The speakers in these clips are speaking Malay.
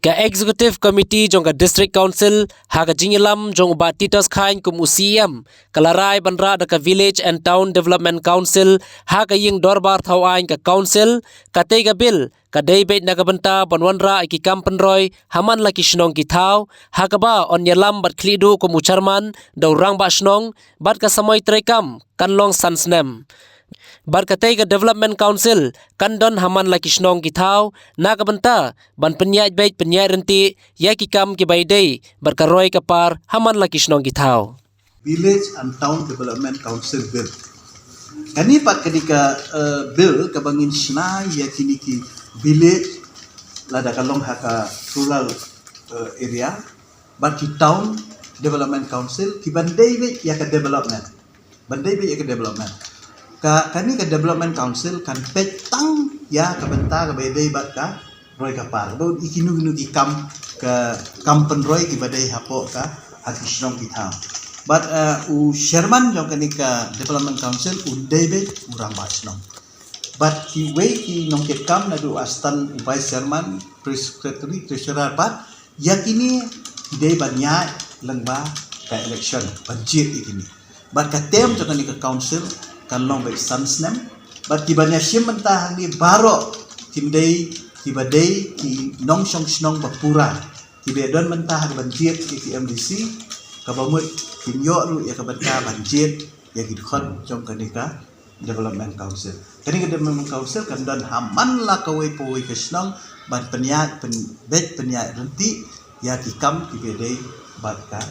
Ka Executive Committee jong ka District Council ha ka jingilam jong ba titas khain kum UCM kalarai banra da ka Village and Town Development Council ha ka ying dorbar thawain ka council ka tega bill ka daybet na kabanta banwanra iki kampenroy haman laki shnong ki thaw ha ka ba on yalam bat khlidu kum ucharman daurang ba shnong bat ka samoy trekam kanlong sansnem Barkatai ka Development Council kandon haman laki shnong kitau na kabanta ban penyai baik penyai renti ya kikam ki baidei barkaroy kapar haman laki shnong kitau Village and Town Development Council Bill. Kani pat ketika bill kabangin sna ya kini ki village lada kalong haka rural area but ki town development council ki bandai be ya ka development. Bandai be ya ka development. Kani ka development council kan petang ya ka benta ka bedai bat ka roy ka par bo ikinu ginu ki kampen roy ki badai hapo ka hati shrong ki tha but u chairman jong kani ka development council u debe urang ba shrong but ki way ki nong ke kam na du astan vice chairman secretary treasurer pat yakini dei banya lengba ka election banjir ikini but ka tem jong kani ka council kan long baik sansnem but kibanya sim mentah ni baro kimdei kibadei ki nong song snong bapura kibedon mentah banjir ki MDC kabamut kinyo ru ya kabanta banjir ya gidkhon jong kanika development council kanika development council kan don haman la kawai powai kesnong ban penyat penyat renti ya kikam kibedei batka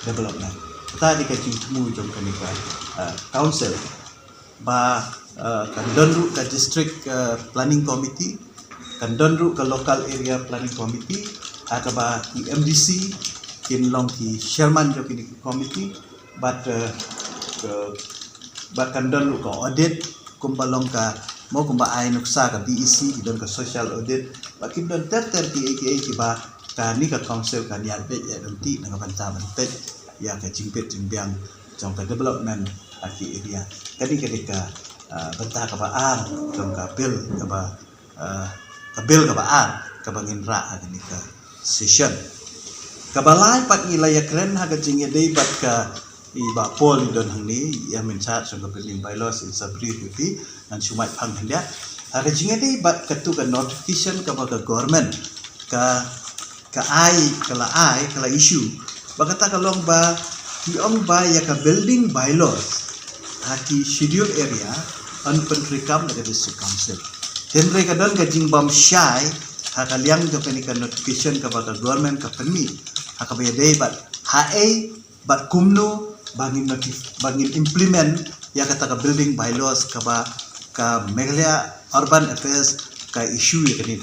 development tadi ka cingmu jong kanika council ba kandonru ka district planning committee kandonru ka local area planning committee akaba ki MDC kin long ki chairman jo ki committee but kandonru ka audit kumbalong ka mo kumba ay nuksa ka BEC kidon ka social audit bakin don ter ki ki ba ka ni ka council ka niat be ya donti na banta bante ya ka jingpet jingbiang jong ka development aki area kadi ketika bentah ka baar jong ka bill ka baar ka bangin ra ani ka session ka balai pat nilai kren ha ka jinge dei bat ka iba pol don hangni ya min chat jong ka building bylaws in sabri bi nan sumai phang handia ha ka jinge dei bat ka tu ka notification ka ba ka government ka ai issue bakata ka long ba tiong ba ya ka building bylaws haki schedule area on pentrikam daga district council tenre kadon ka jingbam syai hakaliang jo kanika notification ka baka government ka permi hakabaya day bat hae bat kumno bangin implement ya kata ka building bylaws ka ba ka Meghalaya urban affairs ka issue ya kani